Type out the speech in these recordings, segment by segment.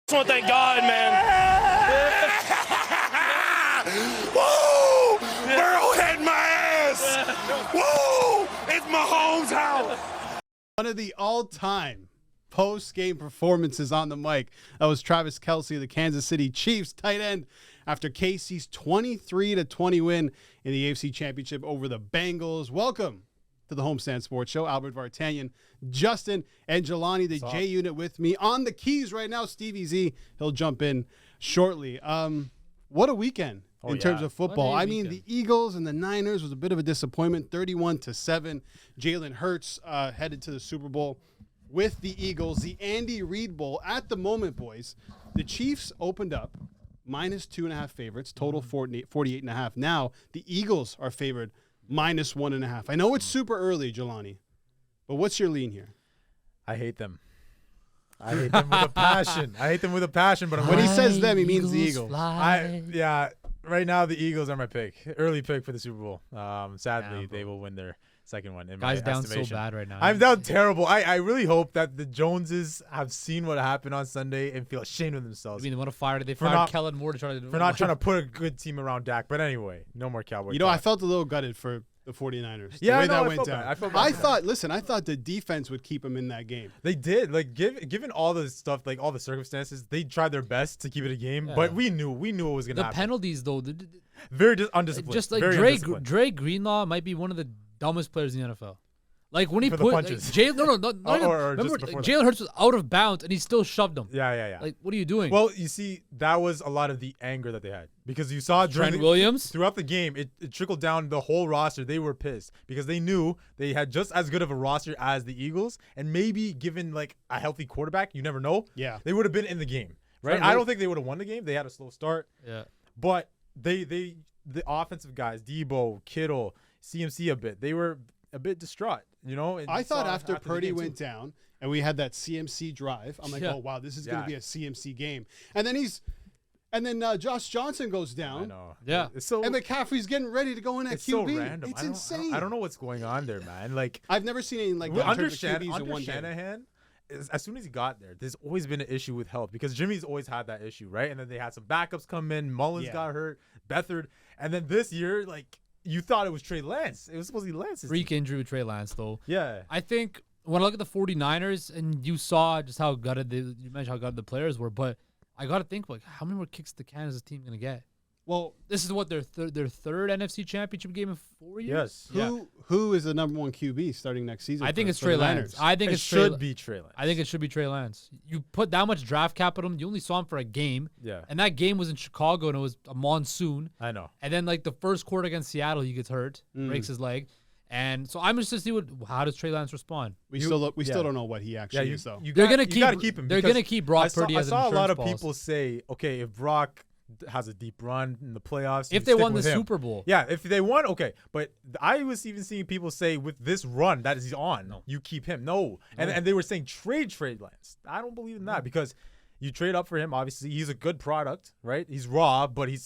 Just want to thank God, man. Woo! Burrow had my ass. Woo! It's Mahomes' house. One of the all-time post-game performances on the mic. That was Travis Kelce of the Kansas City Chiefs tight end after KC's 23-20 win in the AFC Championship over the Bengals. Welcome to the Homestand Sports Show. Albert Vartanian, Justin, and Jelani, the J Unit with me. On the keys right now, Stevie Z. He'll jump in shortly. What a weekend in terms of football. I mean, the Eagles and the Niners was a bit of a disappointment, 31-7. Jalen Hurts headed to the Super Bowl with the Eagles. The Andy Reid Bowl at the moment, boys. The Chiefs opened up -2.5 favorites, total 48.5. Now the Eagles are favored -1.5. I know it's super early, Jelani, but what's your lean here? I hate them. I hate them with a passion. But when he says them, he means the Eagles. Right now the Eagles are my pick. Early pick for the Super Bowl. Sadly, they will win their second one. Guys down so bad right now. I'm down terrible. I really hope that the Joneses have seen what happened on Sunday and feel ashamed of themselves. I mean, they want to fire. They fired Kellen Moore for not trying to put a good team around Dak. But anyway, no more Cowboys. You know, I felt a little gutted for the 49ers. Yeah, the way I that went down. I thought the defense would keep them in that game. They did. Like, given all the stuff, like all the circumstances, they tried their best to keep it a game. Yeah. But we knew it was gonna happen. The penalties, though, very undisciplined. Just like Dre Greenlaw might be one of the dumbest players in the NFL. Like when he for put the punches. Remember, Jalen Hurts was out of bounds and he still shoved him. Yeah. Like, what are you doing? Well, you see, that was a lot of the anger that they had because you saw Trent Williams throughout the game. It trickled down the whole roster. They were pissed because they knew they had just as good of a roster as the Eagles, and maybe given like a healthy quarterback, you never know. Yeah, they would have been in the game, right? I don't think they would have won the game. They had a slow start. Yeah, but the offensive guys, Debo, Kittle, CMC a bit. They were a bit distraught, you know. I thought after Purdy went down and we had that CMC drive, I'm like, oh wow, this is going to be a CMC game. And then Josh Johnson goes down. I know. Yeah. And McCaffrey's getting ready to go in at QB. So random. It's insane. I don't know what's going on there, man. Like, I've never seen anything like that. Under Shanahan, as soon as he got there, there's always been an issue with health because Jimmy's always had that issue, right? And then they had some backups come in. Mullins got hurt, Beathard, and then this year, like, you thought it was Trey Lance. It was supposed to be Lance's freak injury with Trey Lance, though. Yeah. I think when I look at the 49ers and you saw just how gutted you mentioned how gutted the players were, but I got to think, like, how many more kicks the Kansas team going to get? Well, this is what their third NFC championship game in 4 years. Yes. Who is the number one QB starting next season? I think it's Trey Lance. I think it should be Trey Lance. I think it should be Trey Lance. You put that much draft capital, you only saw him for a game. Yeah. And that game was in Chicago and it was a monsoon. I know. And then like the first quarter against Seattle, he gets hurt, breaks his leg. And so I'm just to see how does Trey Lance respond. We still don't know what he actually is though. They're gonna keep him. They're gonna keep Brock Purdy as an insurance I saw a lot of policy. people say, okay, if Brock has a deep run in the playoffs, if they won the Super Bowl. Yeah, if they won, okay. But I was even seeing people say with this run that he's on, you keep him. No. And they were saying trade Lance. I don't believe in that because you trade up for him. Obviously, he's a good product, right? He's raw, but he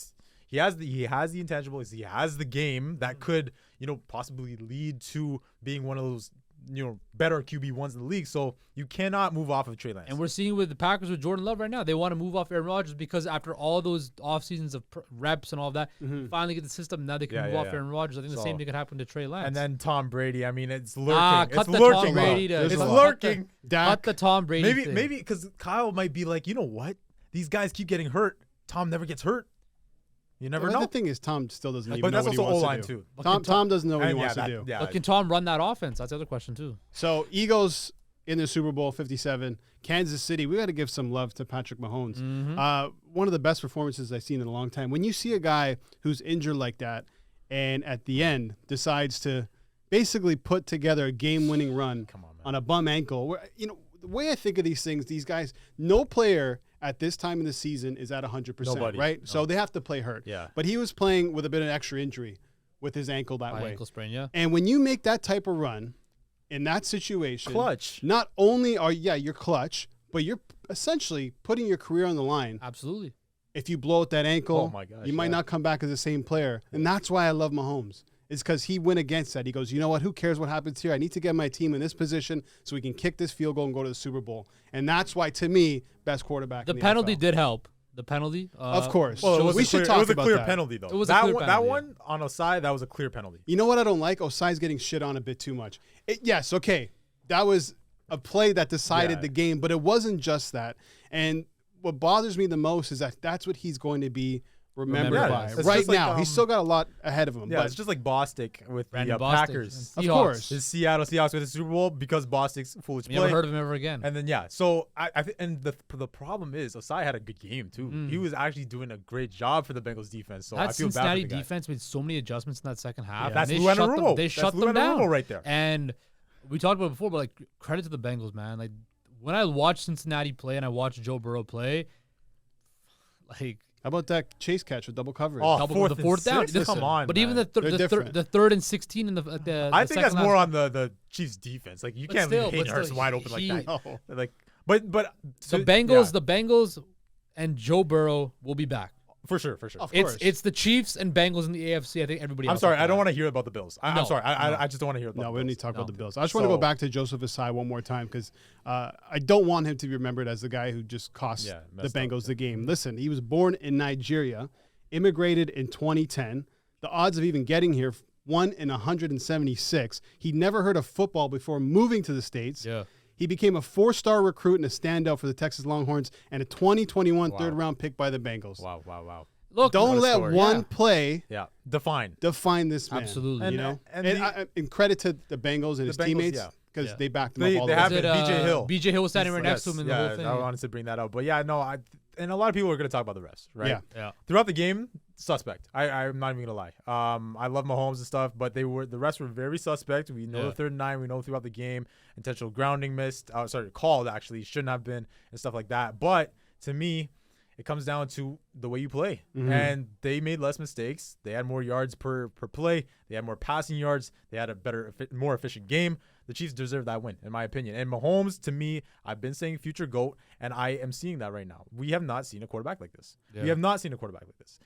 has the intangibles. He has the game that could, possibly lead to being one of those, better QB1s in the league. So you cannot move off of Trey Lance. And we're seeing with the Packers with Jordan Love right now. They want to move off Aaron Rodgers because after all those off seasons of reps and all that, finally get the system. Now they can move off Aaron Rodgers. I think the same thing could happen to Trey Lance. And then Tom Brady. I mean, it's lurking. Cut the Tom Brady. It's lurking. Cut the Tom Brady. Maybe because Kyle might be like, you know what? These guys keep getting hurt. Tom never gets hurt. You never know. The thing is, Tom still doesn't even but know that's what he also wants to do. too. Tom doesn't know what he wants to do. Yeah. But can Tom run that offense? That's the other question too. So Eagles in the Super Bowl 57, Kansas City. We got to give some love to Patrick Mahomes. One of the best performances I've seen in a long time. When you see a guy who's injured like that, and at the end decides to basically put together a game-winning run on a bum ankle. The way I think of these things, these guys, no player at this time in the season is at 100%, right? No. So they have to play hurt. Yeah. But he was playing with a bit of extra injury with his ankle that way. Ankle sprain, yeah. And when you make that type of run in that situation, clutch. Not only you're clutch, but you're essentially putting your career on the line. Absolutely. If you blow out that ankle, oh my gosh, you might not come back as the same player. And that's why I love Mahomes. is because he went against that. He goes, you know what? Who cares what happens here? I need to get my team in this position so we can kick this field goal and go to the Super Bowl. And that's why, to me, best quarterback. The in the penalty NFL. did help. The penalty, Of course. Well, we should talk it was a about clear that. penalty, though. It was that a clear one, penalty, that one on Osai, that was a clear penalty. You know what I don't like? Osai's getting shit on a bit too much. Yes, okay. That was a play that decided the game, but it wasn't just that. And what bothers me the most is that that's what he's going to be remembered by It's right just like, now. He's still got a lot ahead of him. Yeah, but it's just like Bostic with Brandon the Bostic Packers. and Of Seahawks. course. The Seattle Seahawks with the Super Bowl because Bostic's foolish We play. never heard of him ever again. And then so I think, and the problem is Osai had a good game too. He was actually doing a great job for the Bengals defense. So I that feel bad Cincinnati for the guy. defense made so many adjustments in that second half. Yeah. That's and Lou Anarumo. They That's shut Lou them down Anarumo right there. And we talked about it before, but like credit to the Bengals, man. Like when I watch Cincinnati play and I watch Joe Burrow play, like how about that chase catch with double coverage? Oh, double fourth the fourth and down. six? Come on, but man. even They're different. the third and 16 in the I think that's second more half, on the Chiefs defense. Like you But can't still- leave Hayden but Hurst still, wide open like he- that. No. Like, but the Bengals and Joe Burrow will be back. for sure. Of course. It's the Chiefs and Bengals in the AFC. I think everybody I'm else sorry, will I don't come want to hear about the Bills. I'm No, sorry, no. I just don't want to hear about. No, the we don't need Bills. to talk about No. the Bills. I just want to go So- back to Joseph Asai one more time because I don't want him to be remembered as the guy who just cost the messed up. Bengals the game. Listen, he was born in Nigeria, immigrated in 2010. The odds of even getting here, 1 in 176. He never heard of football before moving to the States. Yeah. He became a 4-star recruit and a standout for the Texas Longhorns and a 2021 third-round pick by the Bengals. Wow. Look, Don't What a let story. one play Yeah, define. define this man. Absolutely. You know? And And credit to the Bengals and his Bengals, teammates yeah. because Yeah. they backed him They up all they the way. have Was been. it, BJ Hill. BJ Hill was standing right next to him in the whole thing. I wanted to bring that up, but yeah, no, and a lot of people are going to talk about the refs, right? Yeah. Yeah. Throughout the game, suspect. I'm not even gonna lie. I love Mahomes and stuff, but the refs were very suspect. We know the 3rd and 9. We know throughout the game, intentional grounding missed. Called actually shouldn't have been and stuff like that. But to me, it comes down to the way you play, and they made less mistakes. They had more yards per play. They had more passing yards. They had a better, more efficient game. The Chiefs deserve that win, in my opinion. And Mahomes, to me, I've been saying future GOAT, and I am seeing that right now. We have not seen a quarterback like this. Yeah. We have not seen a quarterback like this.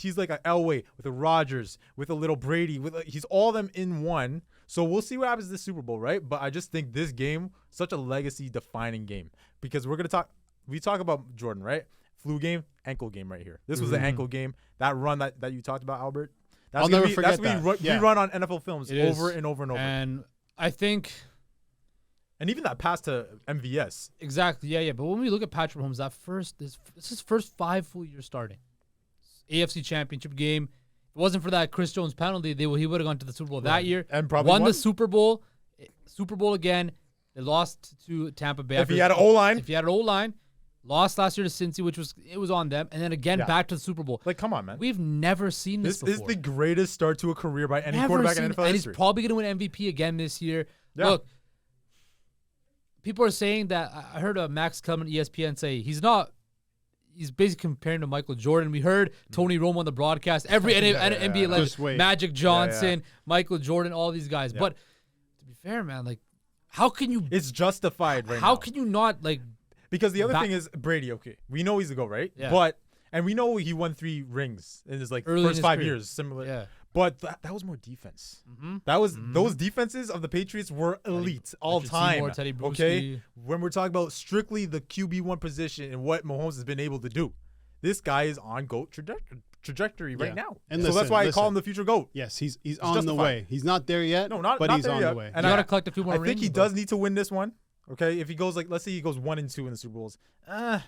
He's like an Elway with a Rodgers, with a little Brady. He's all them in one. So we'll see what happens this Super Bowl, right? But I just think this game, such a legacy-defining game. Because we talk about Jordan, right? Flu game, ankle game right here. This was the ankle game. That run that you talked about, Albert. I'll never forget that's that. We run on NFL films It over is. and over and over. And I think And even that pass to MVS. exactly, yeah. But when we look at Patrick Mahomes, this is his first 5 full years starting. AFC Championship game. If it wasn't for that Chris Jones penalty, he would have gone to the Super Bowl that year. And probably won won. the Super Bowl. Super Bowl again. They lost to Tampa Bay. If he had an O-line. If he had an O-line. Lost last year to Cincy, which was on them. And then again back to the Super Bowl. Like, come on, man. We've never seen this This before. is the greatest start to a career by any Never quarterback in seen- NFL and history. he's probably going to win MVP again this year. Yeah. Look, people are saying that I heard Max Kellerman, ESPN, say he's basically comparing to Michael Jordan. We heard Tony Romo on the broadcast. Every NBA Just legend, wait. Magic Johnson, Michael Jordan, all these guys. Yeah. But to be fair, man, like, how can you? It's justified right now. How can you not like? Because the other Back- thing is Brady. Okay, we know he's the GOAT, right? Yeah. And we know he won 3 rings in his Early in first his 5 career. years. Similar. Yeah. But that was more defense. That was those defenses of the Patriots were elite all Richard time. Seymour, Teddy Okay, Bruschi. when we're talking about strictly the QB1 position and what Mahomes has been able to do, this guy is on GOAT trajectory right now. And so listen, that's why I call listen. him the future GOAT. Yes, he's on the justified. way. He's not there yet. No, not but not he's there on yet. the way. And You gotta collect a few more I think rings, he but- does need to win this one. Okay, if he goes let's say he goes 1-2 in the Super Bowls, it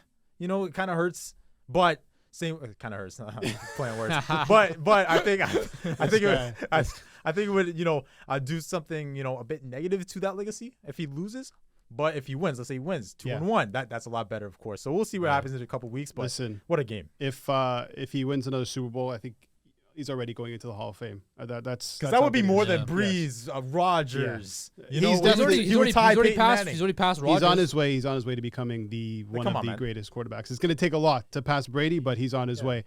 kind of hurts. But it kind of hurts. Playing words, but I think it would do something a bit negative to that legacy if he loses. But if he wins, let's say he wins 2-1, that's a lot better, of course. So we'll see what happens in a couple weeks. But Listen, what a game! If he wins another Super Bowl, I think he's already going into the Hall of Fame. That's Because that would be how big more it than is. Breeze, Rodgers. He's You know, definitely- he would tie Peyton passed. Manning. He's already passed Rodgers. He's on his way. He's on his way to becoming one come of on, the man. greatest quarterbacks. It's going to take a lot to pass Brady, but he's on his way.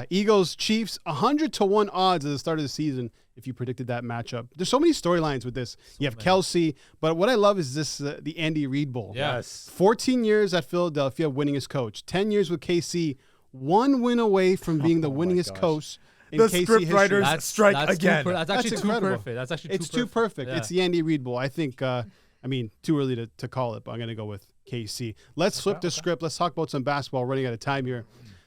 Eagles, Chiefs, 100-1 odds at the start of the season. If you predicted that matchup, there's so many storylines with this. You have Kelsey, but what I love is this: the Andy Reid Bowl. Yes. 14 years at Philadelphia, winningest coach. 10 years with KC, 1 win away from being the Oh my winningest gosh. coach. in The KC script history. writers strike again. That's actually too incredible. perfect. That's actually It's too perfect. Yeah. It's the Andy Reid Bowl. I think, too early to call it, but I'm going to go with KC. Let's flip the script. Let's talk about some basketball. Running out of time here.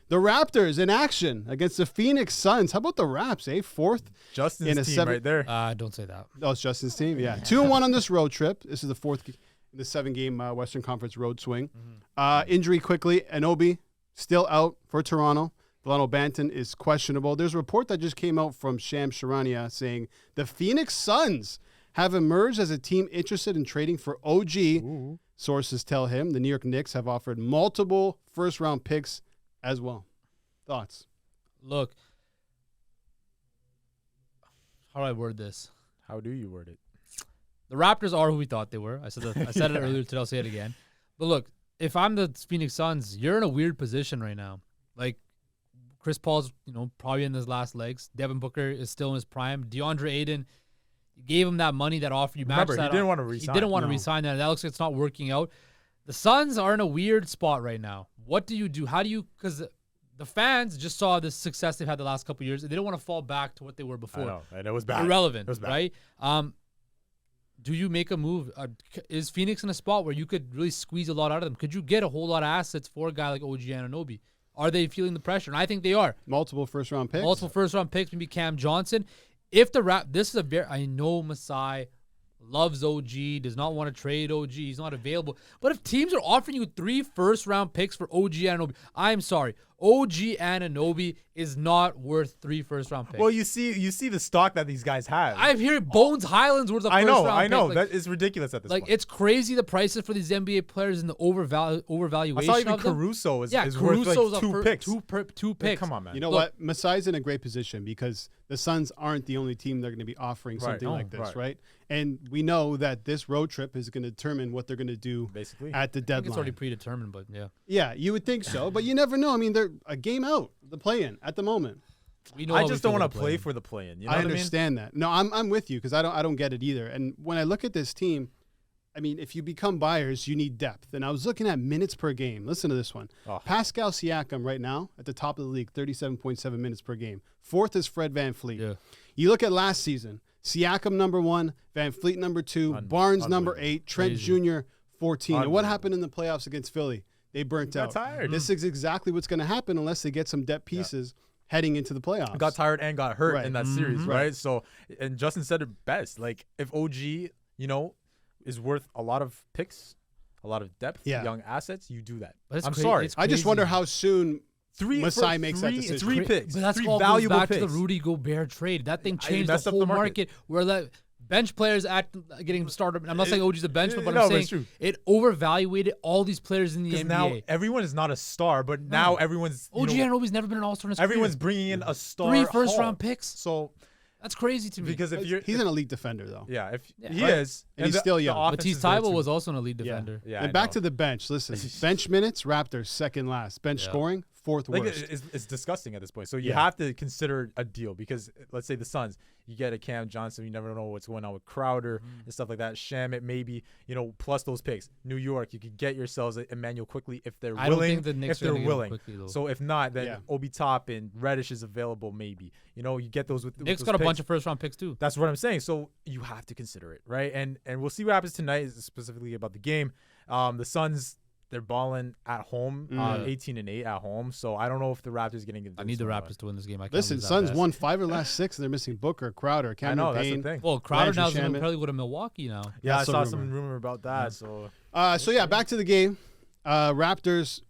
The Raptors in action against the Phoenix Suns. How about the Raps, eh? Fourth Justin's in a team 7 right there. Don't say that. Oh, it's Justin's team? Yeah. 2-1 on this road trip. This is the fourth in the 7-game Western Conference road swing. Injury quickly. Anunoby still out for Toronto. Delano Banton is questionable. There's a report that just came out from Shams Charania saying the Phoenix Suns have emerged as a team interested in trading for OG. Ooh. Sources tell him the New York Knicks have offered multiple first-round picks as well. Thoughts? Look, how do I word this? How do you word it? The Raptors are who we thought they were. I said it earlier today. I'll say it again. But look, if I'm the Phoenix Suns, you're in a weird position right now. Like, Chris Paul's, probably in his last legs. Devin Booker is still in his prime. DeAndre Ayton, you gave him that money, that offer. You matched Remember, that. he didn't want to resign. He didn't want to resign that. That looks like it's not working out. The Suns are in a weird spot right now. What do you do? How do you – because the fans just saw the success they've had the last couple of years. They didn't want to fall back to what they were before. I know, and it was bad. Irrelevant, It was bad. right? Do you make a move? Is Phoenix in a spot where you could really squeeze a lot out of them? Could you get a whole lot of assets for a guy like OG Anunoby? Are they feeling the pressure? And I think they are. Multiple first-round picks? Multiple first-round picks, maybe Cam Johnson. If the this is a very, I know Masai loves OG, does not want to trade OG, he's not available. But if teams are offering you 3 first-round picks for OG Anunoby, I'm sorry, OG Anunoby is not worth 3 first-round picks. Well, you see the stock that these guys have. I've heard Bones Highlands worth a I first-round know, pick. I know. Like, That is ridiculous at this point. it's crazy the prices for these NBA players and the overvaluation I saw even of them. Caruso is Caruso's worth like 2 picks. Two picks. Come on, man. You know what? Masai's in a great position because the Suns aren't the only team they're going to be offering something like this, right? And we know that this road trip is going to determine what they're going to do Basically at the I think deadline. it's already predetermined, but yeah. Yeah, you would think so, but you never know. I mean, they're a game out, the play-in at the moment. We know I how we just feel don't want about to the play play-in. for the play-in. You know I what understand that. No, I'm with you because I don't get it either. And when I look at this team, I mean, if you become buyers, you need depth. And I was looking at minutes per game. Listen to this one. Oh. Pascal Siakam right now at the top of the league, 37.7 minutes per game. Fourth is Fred VanVleet. Yeah. You look at last season, Siakam number 1, VanVleet number 2, Barnes number 8, Trent Jr. 14. And what happened in the playoffs against Philly? They burnt out. tired. This is exactly what's going to happen unless they get some depth pieces heading into the playoffs. Got tired and got hurt Right. in that series, Mhm. right? So, and Justin said it best. Like, if OG, is worth a lot of picks, a lot of depth, young assets, you do that. But it's I'm cra- sorry. it's I just crazy. wonder how soon Masai makes that three, decision. 3 picks. But that's 3 all goes valuable back picks. to the Rudy Gobert trade. That thing changed messed the up whole the market. market. Where the bench players getting started. I'm not saying OG's a bench, but No, I'm but it's saying true. it overvaluated all these players in the Because NBA. now everyone is not a star, but now everyone's OG Anunoby's never been an all-star in his everyone's career. bringing in a star. 3 first-round haul. picks. So That's crazy to me. because if you're He's an elite defender, though. if he Right. is, And he's still young. the Matisse offense is there Thybulle too. was also an elite defender. Yeah, And I back know. to the bench. Listen, bench minutes, Raptors second last. Bench scoring, fourth Like worst. it's disgusting at this point. So you have to consider a deal because let's say the Suns, you get a Cam Johnson, you never know what's going on with Crowder and stuff like that. Shamit maybe, plus those picks. New York, you could get yourselves Emmanuel quickly if they're I don't willing. think the Knicks if are they're gonna get him willing. quickly, though. So if not, then Obi Toppin, Reddish is available maybe. You get those with Knicks those got a picks. bunch of first-round picks too. That's what I'm saying. So you have to consider it, right? And we'll see what happens tonight, specifically about the game. The Suns, they're balling at home, 18-8 at home. So I don't know if the Raptors are getting. I need the Raptors to win this game. I can't Listen, lose that Suns bad. won 5 of the last 6, and they're missing Booker, Crowder, I Cameron know that's the Payne. thing. Well, Crowder Landry now's going Shamet. to probably go to Milwaukee now. Yeah, I That's a saw rumor. some rumor about that. So Back to the game. Raptors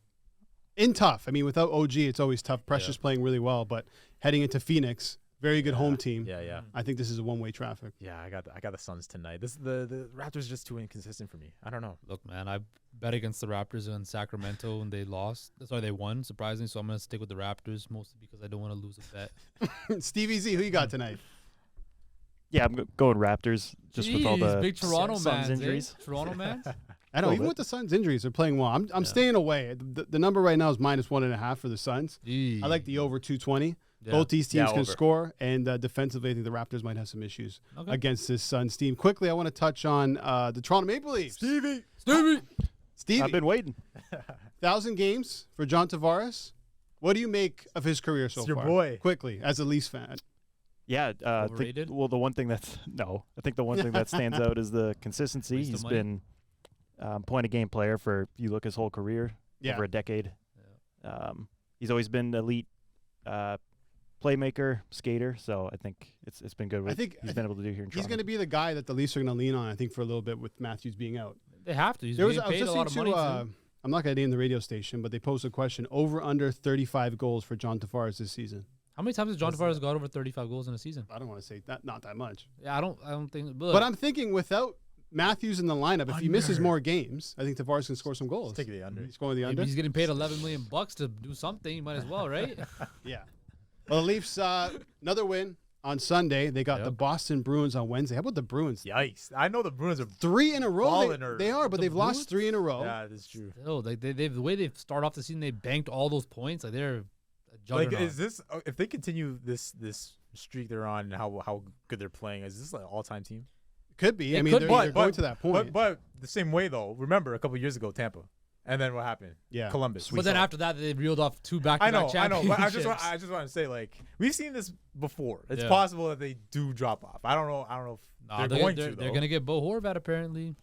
in tough. I mean, without OG, it's always tough. Pressure's playing really well, but heading into Phoenix, very good home team. yeah. I think this is a one-way traffic. Yeah, I got the Suns tonight. The Raptors are just too inconsistent for me. I don't know. Look, man, I bet against the Raptors in Sacramento and they lost. Sorry, they won, surprisingly. So I'm going to stick with the Raptors, mostly because I don't want to lose a bet. Stevie Z, who you got tonight? Yeah, I'm going Raptors just with all the big Toronto Suns man. injuries. Toronto man. I know, Well, even but- with the Suns' injuries, they're playing well. I'm staying away. The number right now is -1.5 for the Suns. I like the over 220. Yeah. Both these teams can over. score, and defensively, I think the Raptors might have some issues Okay. against this Suns team. Quickly, I want to touch on the Toronto Maple Leafs. Stevie. Stevie, I've been waiting. 1,000 games for John Tavares. What do you make of his career so It's your far? boy. Quickly, as a Leafs fan. Yeah. Overrated? The one thing that's I think the one thing that stands out is the consistency. Waste of He's money. been point of game player for you look his whole career Yeah. over a decade. He's always been elite playmaker, skater. So I think it's been good. What he's been able to do here in Toronto. He's going to be the guy that the Leafs are going to lean on, I think, for a little bit with Matthews being out. They have to. He's I being was paid a lot of listening money to, too. I'm not going to name the radio station, but they posed a question, over under 35 goals for John Tavares this season. How many times has John Tavares got over 35 goals in a season? I don't want to say that, not that much. Yeah, I don't think. But I'm thinking without Matthews in the lineup, if he misses more games, I think Tavares can score some goals. Take the under. He's going the under? He's getting paid $11 million to do something. You might as well, right? Yeah. Well, the Leafs, another win on Sunday. They got the Boston Bruins on Wednesday. How about the Bruins? Yikes! I know the Bruins are 3 in a row. balling her. They are, but The they've lost Bruins? 3 in a row. Yeah, that's true. Still, like the way they start off the season, they banked all those points. Like they're a Like, juggernaut. is this if they continue this streak they're on and how good they're playing? Is this like an all-time team? Could be. It I mean, could they're, be. they're going to that point. But the same way though. Remember a couple years ago, Tampa, and then what happened? Yeah. Columbus. But then after that, they reeled off 2 I back-to-back know. championships. But I just want to say like we've seen this before. It's Yeah. possible that they do drop off. I don't know if Nah, they're going to. They're though. gonna get Bo Horvat apparently.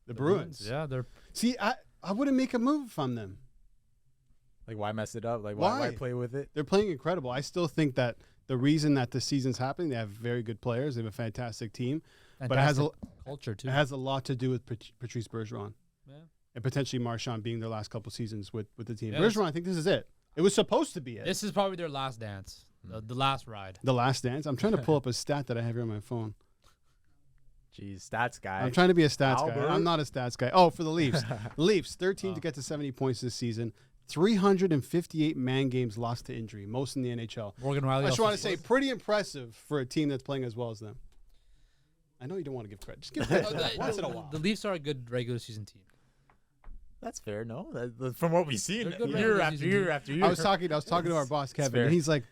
the Bruins. Yeah, they're. See, I wouldn't make a move from them. Like why mess it up? Like Why? why play with it? They're playing incredible. I still think that the reason that the season's happening, they have very good players. They have a fantastic team. But it has a culture too. It has a lot to do with Patrice Bergeron Yeah. and potentially Marchand being their last couple seasons with the team. Yeah, Bergeron, I think this is it. It was supposed to be it. This is probably their last dance, the last ride. The last dance. I'm trying to pull up a stat that I have here on my phone. Jeez, stats guy. I'm trying to be a stats guy. Albert. I'm not a stats guy. Oh, for the Leafs. Leafs, 13 to get to 70 points this season. 358 man games lost to injury, most in the NHL. Morgan Riley. I just also want to say, scores. pretty impressive for a team that's playing as well as them. I know you don't want to give credit. Just give credit once in a while. The Leafs are a good regular season team. That's fair, no? From what we've seen They're good year regular after season year team. after year. I was talking to our boss Kevin, fair. and he's like,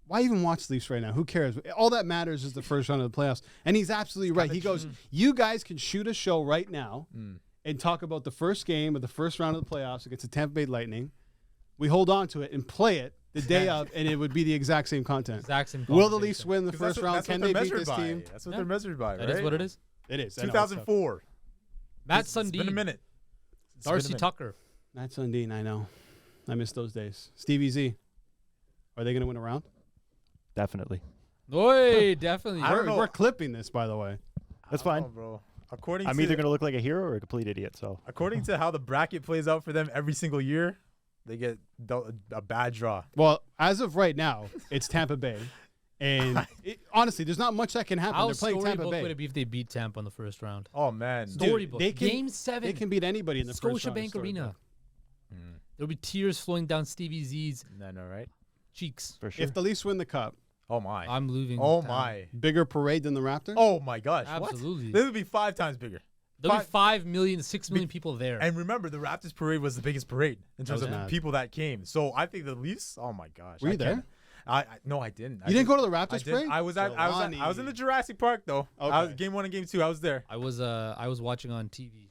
"Why even watch Leafs right now? Who cares? All that matters is the first round of the playoffs." And he's absolutely right. He goes, "You guys can shoot a show right now and talk about the first game of the first round of the playoffs against the Tampa Bay Lightning. We hold on to it and play it the day of, and it would be the exact same content. Exact same. Will the conversation. Leafs win the 'Cause first round? that's what Can they're they beat measured this by. team? That's what Yeah. they're measured by, right? That is what it is. It is. I know, it's tough. 2004. Matt It's been a Sundin, minute. It's been a Darcy minute. Tucker. Matt Sundin, I know. I miss those days. Stevie Z, are they going to win a round? Definitely. Oi, definitely. I don't know. We're clipping this, by the way. That's I don't fine. know, bro. According I'm to either going to look like a hero or a complete idiot. So according to how the bracket plays out for them every single year, they get a bad draw. Well, as of right now, it's Tampa Bay. And honestly, there's not much that can happen. How They're playing Tampa storybook would Bay. it be if they beat Tampa in the first round? Oh man, Dude, Storybook. they can- Game 7. They can beat anybody in the first round. Scotiabank of Arena. storybook. There'll be tears flowing down Stevie Z's I know, right? cheeks. for sure. If the Leafs win the cup, Oh my. I'm losing. Oh town. my. bigger parade than the Raptors? Oh my gosh. Absolutely. What? This would be 5 times bigger. There'll be 5 million, 6 million people there. And remember, the Raptors parade was the biggest parade in terms was of mad. people that came. So I think the Leafs. Oh my gosh. Were you I can't- there? No, I didn't. You didn't go to the I Raptors didn't. parade? I was in the Jurassic Park though. I was, Okay. game 1 and game 2. I was there. I was watching on TV.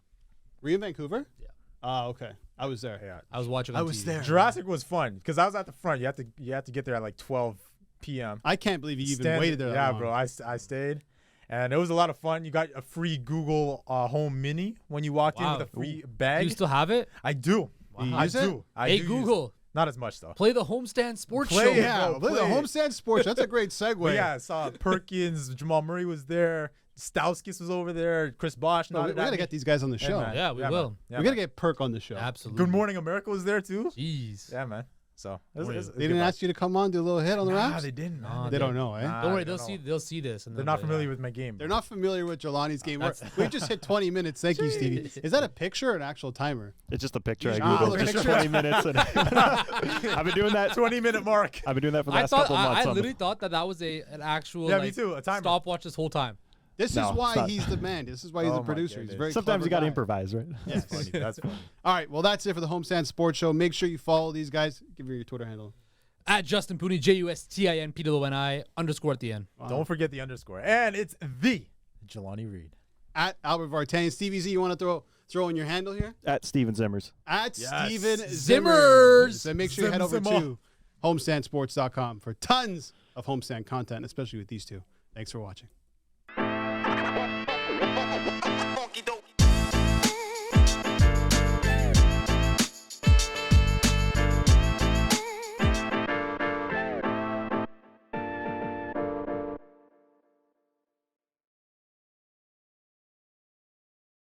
Were you in Vancouver? Yeah. Oh, okay. I was there. Yeah. I was watching on I was TV. there. Jurassic was fun because I was at the front. You have to get there at like 12 p.m. I can't believe you even Stand- waited there that Yeah, long. bro. I stayed, and it was a lot of fun. You got a free Google Home Mini when you walked in Wow. with a free Do bag. you still have it? I do. You I use it? do. I Hey, do use Google. it. Not as much though. Play the Homestand Sports Play Show. it. Yeah, bro, play the play it. Homestand Sports. That's a great segue. But yeah, I saw Perkins, Jamal Murray was there, Stauskas was over there, Chris Bosh. No, we got to get these guys on the show. man. Yeah, we man. will. Yeah, we got to man. get Perk on the show. Absolutely. Good Morning America was there too. Jeez. Yeah, man. So it was They didn't ask you to come on, do a little hit on the Nah, Raps? they didn't. Nah, Man. They don't know, eh? Nah, Don't worry, they they'll see this. And They're they'll not be familiar with my game. They're not familiar with Jelani's game. That's- We just hit 20 minutes. Thank you, Stevie. Is that a picture or an actual timer? It's just a picture. I You just googled Google a just picture? 20 minutes. And I've been doing that. 20-minute mark. I've been doing that for the I last thought couple of months. I on literally thought that was an actual Yeah, me like, too, a timer. stopwatch this whole time. This No, is it's why not. he's the man. This is why he's Oh the my producer. He's goodness. a very Sometimes you got to improvise, right? Yes. That's funny. That's funny. All right. Well, that's it for the Homestand Sports Show. Make sure you follow these guys. Give me your Twitter handle. At Justin Pooney, JUSTINPWNI _ at the end. Don't forget the underscore. And it's the Jelani Reid. At Albert Vartan. Stevie Z, you want to throw throw in your handle here. At Steven Zimmers. At Yes. Steven Zimmers. Zimmers. And make sure you head over to homestandsports.com for tons of homestand content, especially with these two. Thanks for watching.